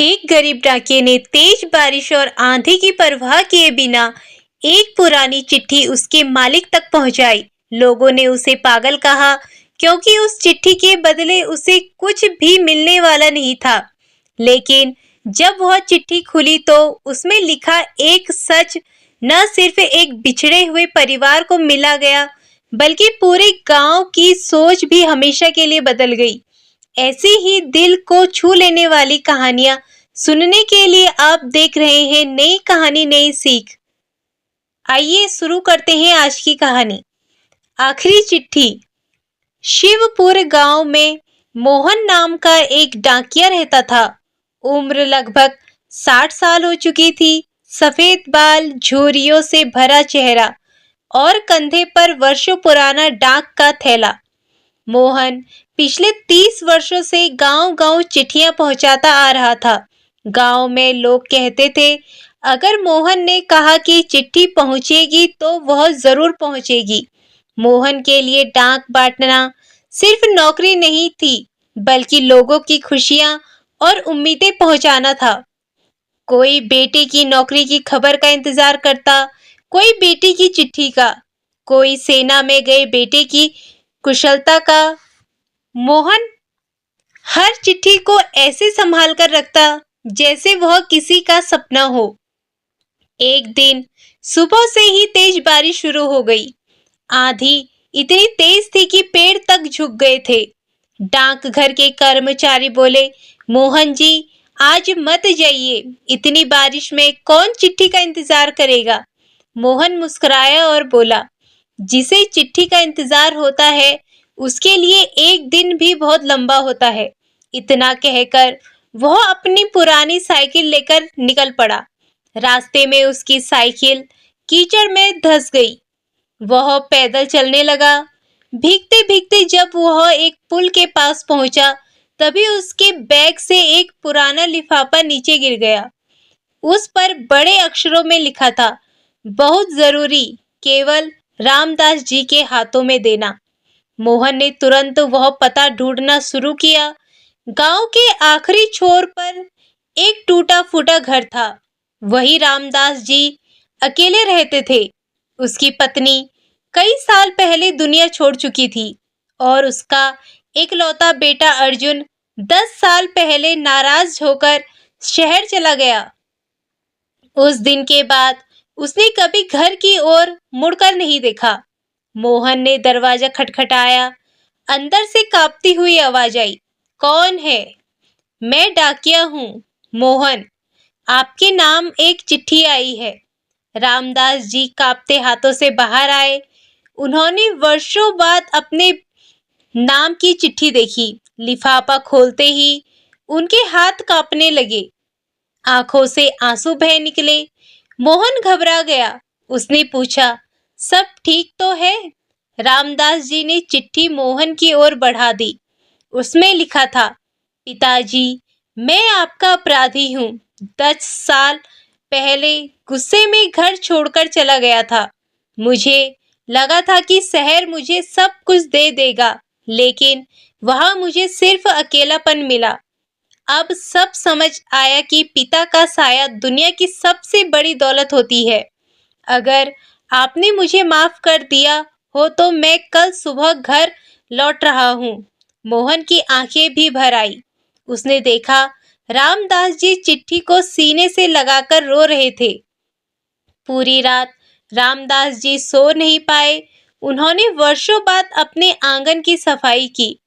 एक गरीब डाकिये ने तेज बारिश और आंधी की परवाह किए बिना एक पुरानी चिट्ठी उसके मालिक तक पहुंचाई। लोगों ने उसे पागल कहा क्योंकि उस चिट्ठी के बदले उसे कुछ भी मिलने वाला नहीं था। लेकिन जब वह चिट्ठी खुली तो उसमें लिखा एक सच न सिर्फ एक बिछड़े हुए परिवार को मिला गया, बल्कि पूरे गांव की सोच भी हमेशा के लिए बदल गई। ऐसी ही दिल को छू लेने वाली कहानियां सुनने के लिए आप देख रहे हैं नई कहानी नई सीख। आइए शुरू करते हैं आज की कहानी। आखिरी चिट्ठी। शिवपुर गांव में मोहन नाम का एक डाकिया रहता था। उम्र लगभग 60 साल हो चुकी थी। सफेद बाल, झुर्रियों से भरा चेहरा और कंधे पर वर्षों पुराना डाक का थैला। मोहन पिछले 30 वर्षों से गांव-गांव चिट्ठियां पहुंचाता आ रहा था। गांव में लोग कहते थे, अगर मोहन ने कहा कि चिट्ठी पहुंचेगी तो वह जरूर पहुंचेगी। मोहन के लिए डाक बांटना सिर्फ नौकरी नहीं थी, बल्कि लोगों की खुशियां और उम्मीदें पहुंचाना था। कोई बेटे की नौकरी की खबर का इंतजार करता, कोई बेटी की चिट्ठी का, कोई सेना में गए बेटे की कुशलता का। मोहन हर चिट्ठी को ऐसे संभाल कर रखता जैसे वह किसी का सपना हो। एक दिन सुबह से ही तेज बारिश शुरू हो गई। आंधी इतनी तेज थी कि पेड़ तक झुक गए थे। डाकघर के कर्मचारी बोले, मोहन जी, आज मत जाइए, इतनी बारिश में कौन चिट्ठी का इंतजार करेगा। मोहन मुस्कुराया और बोला, जिसे चिट्ठी का इंतजार होता है उसके लिए एक दिन भी बहुत लंबा होता है। इतना कहकर वह अपनी पुरानी साइकिल लेकर निकल पड़ा। रास्ते में उसकी साइकिल कीचड़ में धंस गई। वह पैदल चलने लगा। भीगते भीगते जब वह एक पुल के पास पहुंचा, तभी उसके बैग से एक पुराना लिफाफा नीचे गिर गया। उस पर बड़े अक्षरों में लिखा था, बहुत जरूरी, केवल रामदास जी के हाथों में देना। मोहन ने तुरंत वह पता ढूंढना शुरू किया। गांव के आखिरी छोर पर एक टूटा फूटा घर था। वही रामदास जी अकेले रहते थे। उसकी पत्नी कई साल पहले दुनिया छोड़ चुकी थी और उसका इकलौता बेटा अर्जुन 10 साल पहले नाराज होकर शहर चला गया। उस दिन के बाद उसने कभी घर की ओर मुड़कर नहीं देखा। मोहन ने दरवाजा खटखटाया। अंदर से कांपती हुई आवाज आई, कौन है? मैं डाकिया हूँ, मोहन। आपके नाम एक चिट्ठी आई है। रामदास जी कांपते हाथों से बाहर आए। उन्होंने वर्षों बाद अपने नाम की चिट्ठी देखी। लिफाफा खोलते ही उनके हाथ कांपने लगे। आंखों से आंसू बह निकले। मोहन घबरा गया। उसने पूछा, सब ठीक तो है? रामदास जी ने चिट्ठी मोहन की ओर बढ़ा दी। उसमें लिखा था, पिताजी, मैं आपका अपराधी हूँ। 10 साल पहले गुस्से में घर छोड़कर चला गया था। मुझे लगा था कि शहर मुझे सब कुछ दे देगा, लेकिन वहां मुझे सिर्फ अकेलापन मिला। अब सब समझ आया कि पिता का साया दुनिया की सबसे बड़ी दौलत होती है। अगर आपने मुझे माफ कर दिया हो तो मैं कल सुबह घर लौट रहा हूँ। मोहन की आंखें भी भर आई। उसने देखा रामदास जी चिट्ठी को सीने से लगाकर रो रहे थे। पूरी रात रामदास जी सो नहीं पाए। उन्होंने वर्षों बाद अपने आंगन की सफाई की,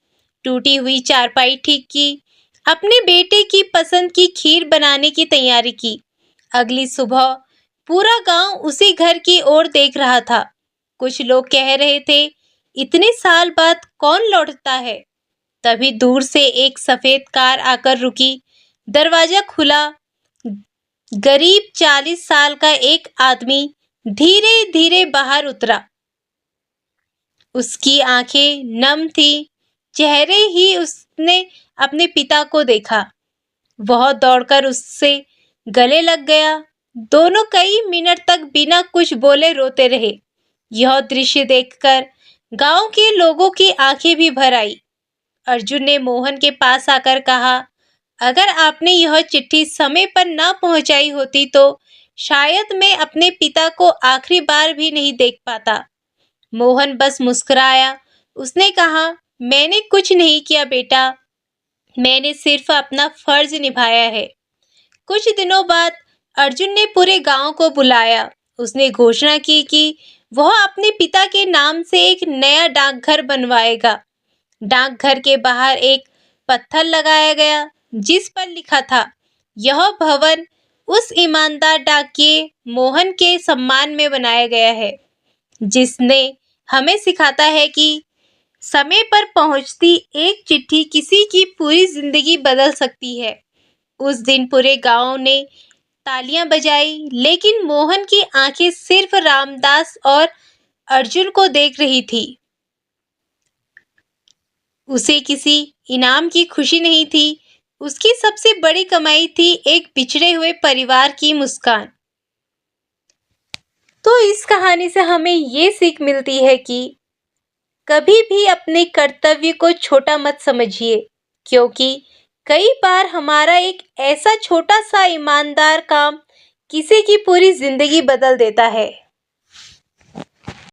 टूटी हुई चारपाई ठीक की, अपने बेटे की पसंद की खीर बनाने की तैयारी की। अगली सुबह पूरा गांव उसी घर की ओर देख रहा था। कुछ लोग कह रहे थे, इतने साल बाद कौन लौटता है? तभी दूर से एक सफेद कार आकर रुकी। दरवाजा खुला। गरीब 40 साल का एक आदमी धीरे धीरे बाहर उतरा। उसकी आंखें नम थी। चेहरे ही उसने अपने पिता को देखा। वह दौड़कर उससे गले लग गया। दोनों कई मिनट तक बिना कुछ बोले रोते रहे। यह दृश्य देखकर गांव के लोगों की आंखें भी भर आई। अर्जुन ने मोहन के पास आकर कहा, अगर आपने यह चिट्ठी समय पर न पहुंचाई होती तो शायद मैं अपने पिता को आखिरी बार भी नहीं देख पाता। मोहन बस मुस्कुराया। उसने कहा, मैंने कुछ नहीं किया बेटा, मैंने सिर्फ अपना फर्ज निभाया है। कुछ दिनों बाद अर्जुन ने पूरे गांव को बुलाया। उसने घोषणा की कि वह अपने पिता के नाम से एक नया डाकघर बनवाएगा। डाकघर के बाहर एक पत्थर लगाया गया जिस पर लिखा था, यह भवन उस ईमानदार डाकिये मोहन के सम्मान में बनाया गया है जिसने हमें सिखाता है कि समय पर पहुंचती एक चिट्ठी किसी की पूरी जिंदगी बदल सकती है। उस दिन पूरे गांव ने तालियां बजाई, लेकिन मोहन की आंखें सिर्फ रामदास और अर्जुन को देख रही थी। उसे किसी इनाम की खुशी नहीं थी। उसकी सबसे बड़ी कमाई थी एक बिछड़े हुए परिवार की मुस्कान। तो इस कहानी से हमें ये सीख मिलती है कि कभी भी अपने कर्तव्य को छोटा मत समझिए, क्योंकि कई बार हमारा एक ऐसा छोटा सा ईमानदार काम किसी की पूरी जिंदगी बदल देता है।